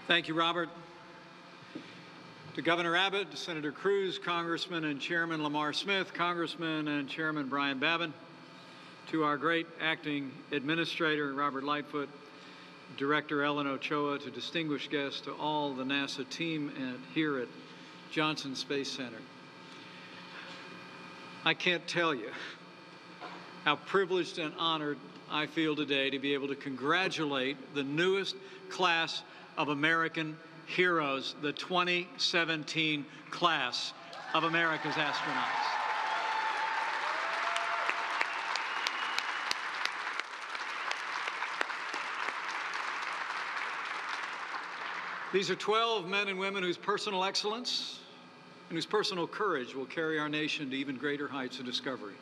Thank you, Robert. To Governor Abbott, to Senator Cruz, Congressman and Chairman Lamar Smith, Congressman and Chairman Brian Babin, to our great acting administrator, Robert Lightfoot, Director Ellen Ochoa, to distinguished guests, to all the NASA team here at Johnson Space Center. I can't tell you how privileged and honored I feel today to be able to congratulate the newest class of American heroes, the 2017 class of America's astronauts. These are 12 men and women whose personal excellence and whose personal courage will carry our nation to even greater heights of discovery,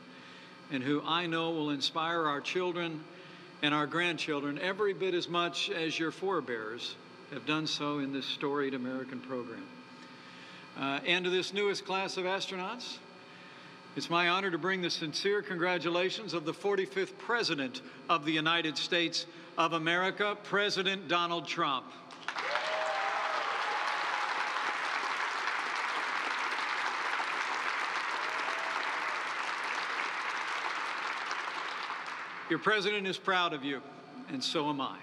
and who I know will inspire our children and our grandchildren every bit as much as your forebears have done so in this storied American program. And to this newest class of astronauts, it's my honor to bring the sincere congratulations of the 45th President of the United States of America, President Donald Trump. Your president is proud of you, and so am I.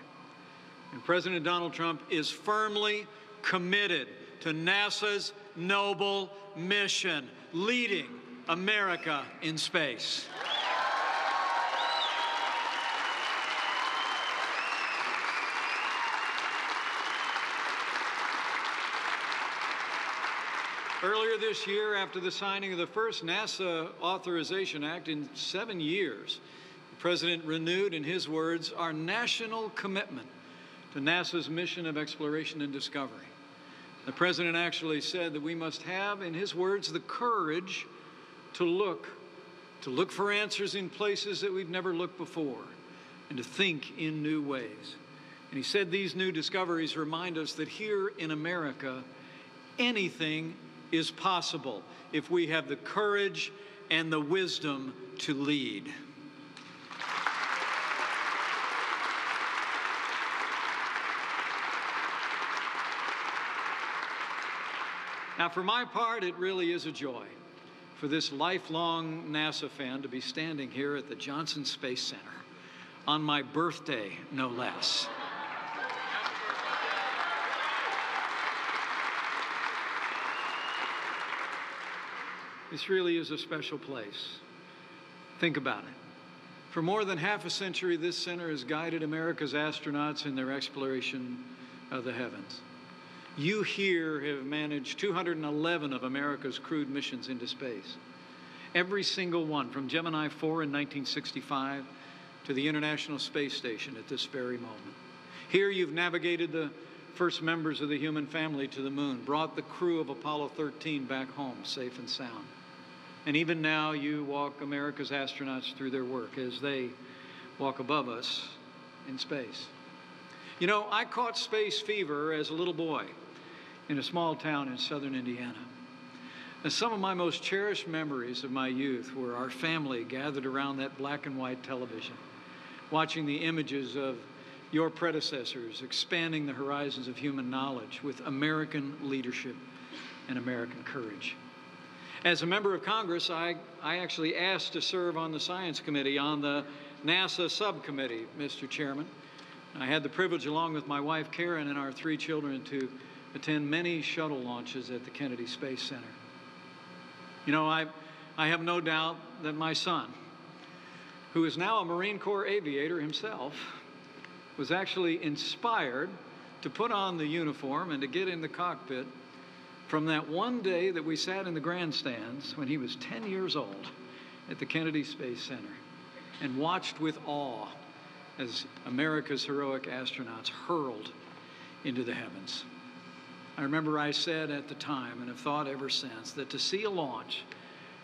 And President Donald Trump is firmly committed to NASA's noble mission, leading America in space. Earlier this year, after the signing of the first NASA Authorization Act in 7 years, the President renewed, in his words, our national commitment to NASA's mission of exploration and discovery. The President actually said that we must have, in his words, the courage to look for answers in places that we've never looked before, and to think in new ways. And he said these new discoveries remind us that here in America, anything is possible if we have the courage and the wisdom to lead. Now, for my part, it really is a joy for this lifelong NASA fan to be standing here at the Johnson Space Center on my birthday, no less. This really is a special place. Think about it. For more than half a century, this center has guided America's astronauts in their exploration of the heavens. You here have managed 211 of America's crewed missions into space. Every single one, from Gemini 4 in 1965 to the International Space Station at this very moment. Here you've navigated the first members of the human family to the moon, brought the crew of Apollo 13 back home safe and sound. And even now you walk America's astronauts through their work as they walk above us in space. You know, I caught space fever as a little boy in a small town in southern Indiana. And some of my most cherished memories of my youth were our family gathered around that black and white television, watching the images of your predecessors expanding the horizons of human knowledge with American leadership and American courage. As a member of Congress, I actually asked to serve on the Science Committee on the NASA subcommittee, Mr. Chairman. I had the privilege, along with my wife Karen and our 3 children, to attend many shuttle launches at the Kennedy Space Center. You know, I have no doubt that my son, who is now a Marine Corps aviator himself, was actually inspired to put on the uniform and to get in the cockpit from that one day that we sat in the grandstands when he was 10 years old at the Kennedy Space Center and watched with awe as America's heroic astronauts hurled into the heavens. I remember I said at the time, and have thought ever since, that to see a launch,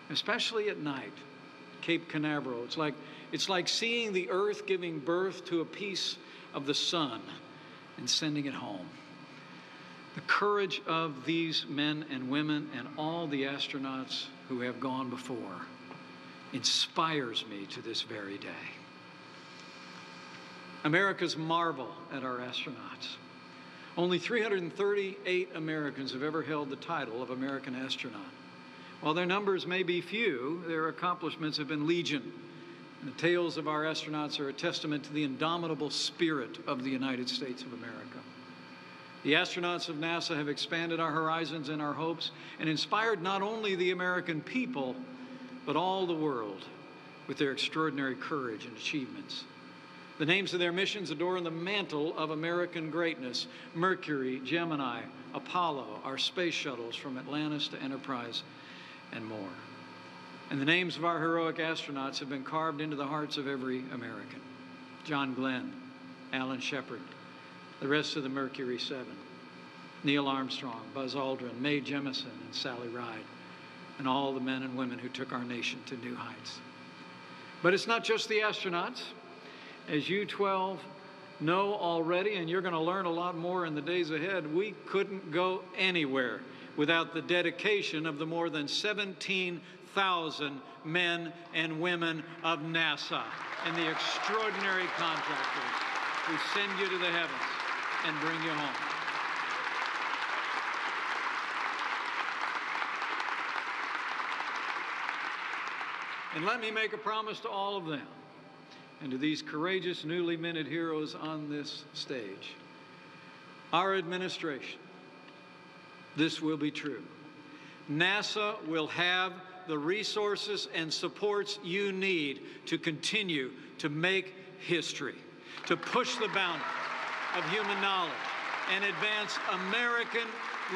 especially at night, Cape Canaveral, it's like seeing the Earth giving birth to a piece of the sun and sending it home. The courage of these men and women and all the astronauts who have gone before inspires me to this very day. America's marvel at our astronauts. Only 338 Americans have ever held the title of American astronaut. While their numbers may be few, their accomplishments have been legion. And the tales of our astronauts are a testament to the indomitable spirit of the United States of America. The astronauts of NASA have expanded our horizons and our hopes and inspired not only the American people, but all the world with their extraordinary courage and achievements. The names of their missions adorn the mantle of American greatness: Mercury, Gemini, Apollo, our space shuttles from Atlantis to Enterprise, and more. And the names of our heroic astronauts have been carved into the hearts of every American: John Glenn, Alan Shepard, the rest of the Mercury 7, Neil Armstrong, Buzz Aldrin, Mae Jemison, and Sally Ride, and all the men and women who took our nation to new heights. But it's not just the astronauts. As you 12 know already, and you're going to learn a lot more in the days ahead, we couldn't go anywhere without the dedication of the more than 17,000 men and women of NASA and the extraordinary contractors who send you to the heavens and bring you home. And let me make a promise to all of them and to these courageous, newly minted heroes on this stage. Our administration, this will be true. NASA will have the resources and supports you need to continue to make history, to push the boundaries of human knowledge and advance American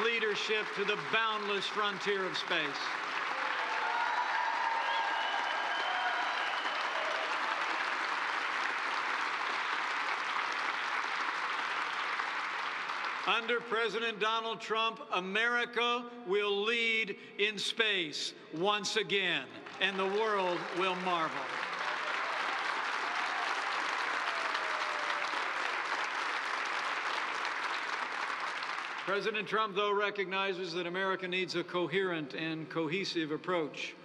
leadership to the boundless frontier of space. Under President Donald Trump, America will lead in space once again, and the world will marvel. President Trump, though, recognizes that America needs a coherent and cohesive approach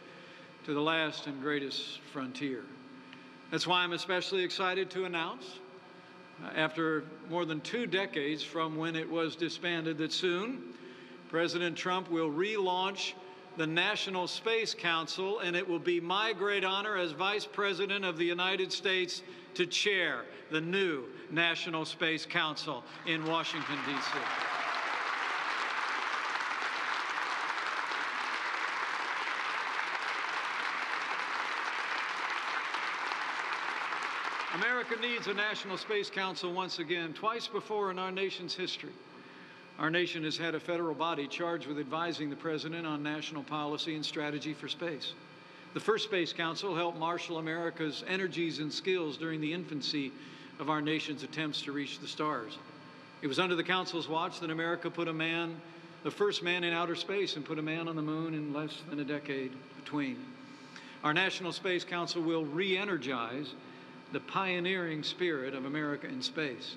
to the last and greatest frontier. That's why I'm especially excited to announce, after more than 2 decades from when it was disbanded, that soon President Trump will relaunch the National Space Council, and it will be my great honor as Vice President of the United States to chair the new National Space Council in Washington, D.C. America needs a National Space Council once again. Twice before in our nation's history, our nation has had a federal body charged with advising the President on national policy and strategy for space. The first Space Council helped marshal America's energies and skills during the infancy of our nation's attempts to reach the stars. It was under the Council's watch that America put the first man in outer space, and put a man on the moon in less than a decade between. Our National Space Council will re-energize the pioneering spirit of America in space,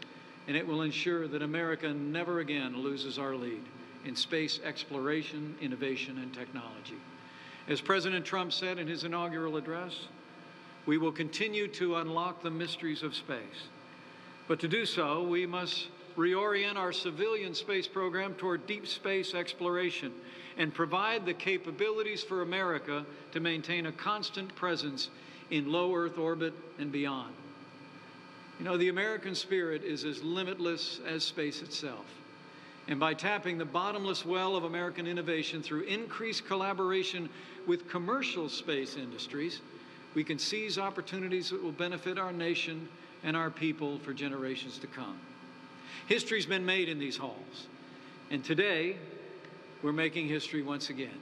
and it will ensure that America never again loses our lead in space exploration, innovation, and technology. As President Trump said in his inaugural address, we will continue to unlock the mysteries of space. But to do so, we must reorient our civilian space program toward deep space exploration and provide the capabilities for America to maintain a constant presence in low Earth orbit and beyond. You know, the American spirit is as limitless as space itself. And by tapping the bottomless well of American innovation through increased collaboration with commercial space industries, we can seize opportunities that will benefit our nation and our people for generations to come. History's been made in these halls, and today we're making history once again.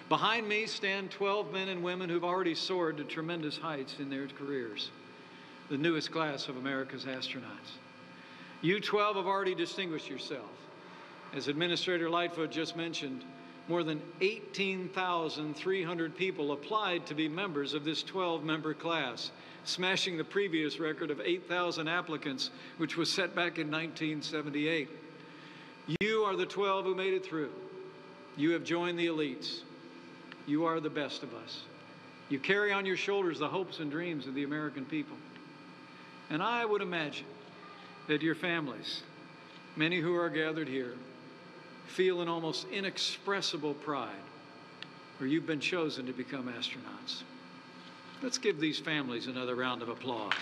Behind me stand 12 men and women who've already soared to tremendous heights in their careers, the newest class of America's astronauts. You 12 have already distinguished yourself. As Administrator Lightfoot just mentioned, more than 18,300 people applied to be members of this 12-member class, smashing the previous record of 8,000 applicants, which was set back in 1978. You are the 12 who made it through. You have joined the elites. You are the best of us. You carry on your shoulders the hopes and dreams of the American people. And I would imagine that your families many who are gathered here feel an almost inexpressible pride where you've been chosen to become astronauts. Let's give these families another round of applause.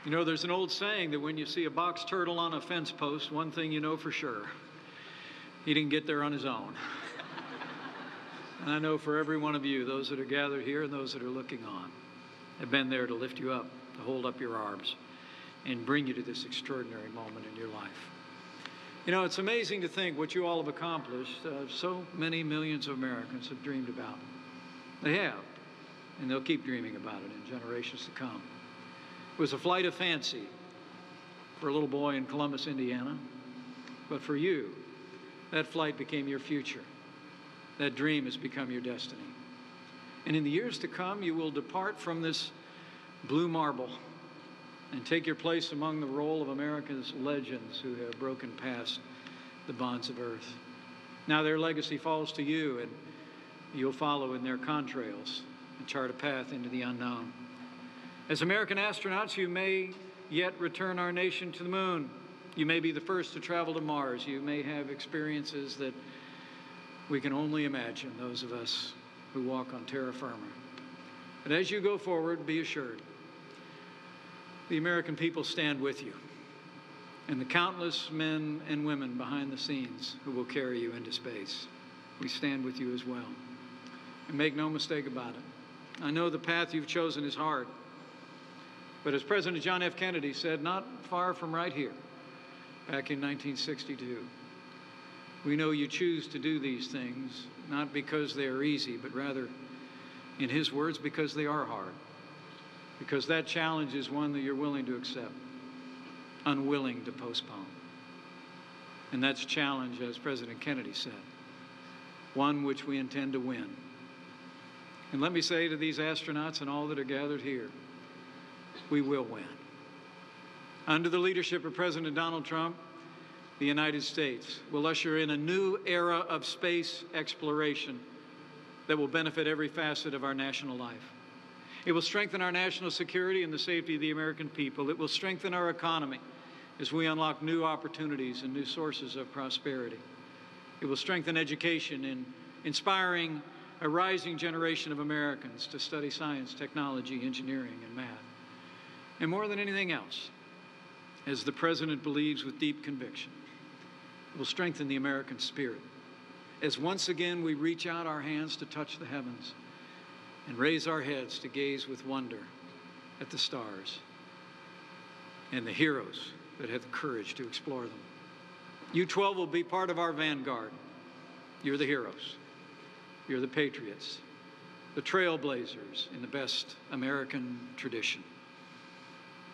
You know, there's an old saying that when you see a box turtle on a fence post, one thing you know for sure, he didn't get there on his own. And I know for every one of you, those that are gathered here and those that are looking on, have been there to lift you up, to hold up your arms, and bring you to this extraordinary moment in your life. You know, it's amazing to think what you all have accomplished, so many millions of Americans have dreamed about. They have, and they'll keep dreaming about it in generations to come. It was a flight of fancy for a little boy in Columbus, Indiana. But for you, that flight became your future. That dream has become your destiny. And in the years to come, you will depart from this blue marble and take your place among the roll of America's legends who have broken past the bonds of earth. Now their legacy falls to you, and you'll follow in their contrails and chart a path into the unknown. As American astronauts, you may yet return our nation to the moon. You may be the first to travel to Mars. You may have experiences that we can only imagine, those of us who walk on terra firma. But as you go forward, be assured, the American people stand with you, and the countless men and women behind the scenes who will carry you into space. We stand with you as well. And make no mistake about it, I know the path you've chosen is hard. But as President John F. Kennedy said, not far from right here, back in 1962, we know you choose to do these things, not because they are easy, but rather, in his words, because they are hard. Because that challenge is one that you're willing to accept, unwilling to postpone. And that's a challenge, as President Kennedy said, one which we intend to win. And let me say to these astronauts and all that are gathered here, we will win. Under the leadership of President Donald Trump, the United States will usher in a new era of space exploration that will benefit every facet of our national life. It will strengthen our national security and the safety of the American people. It will strengthen our economy as we unlock new opportunities and new sources of prosperity. It will strengthen education in inspiring a rising generation of Americans to study science, technology, engineering, and math. And more than anything else, as the President believes with deep conviction, it will strengthen the American spirit as once again we reach out our hands to touch the heavens and raise our heads to gaze with wonder at the stars and the heroes that have the courage to explore them. You 12 will be part of our vanguard. You're the heroes. You're the patriots, the trailblazers in the best American tradition.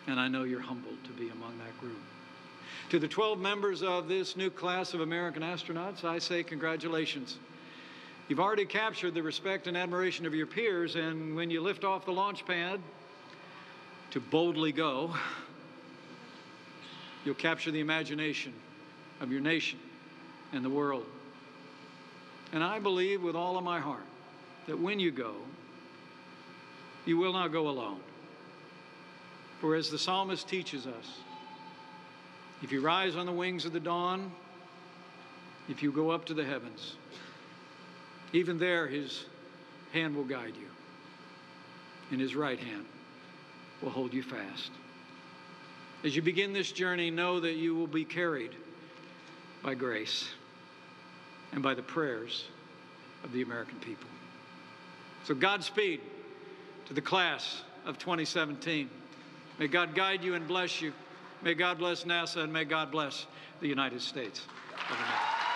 And I know you're humbled to be among that group. To the 12 members of this new class of American astronauts, I say congratulations. You've already captured the respect and admiration of your peers, and when you lift off the launch pad to boldly go, you'll capture the imagination of your nation and the world. And I believe with all of my heart that when you go, you will not go alone. For as the psalmist teaches us, if you rise on the wings of the dawn, if you go up to the heavens, even there his hand will guide you, and his right hand will hold you fast. As you begin this journey, know that you will be carried by grace and by the prayers of the American people. So Godspeed to the class of 2017. May God guide you and bless you. May God bless NASA, and may God bless the United States of America.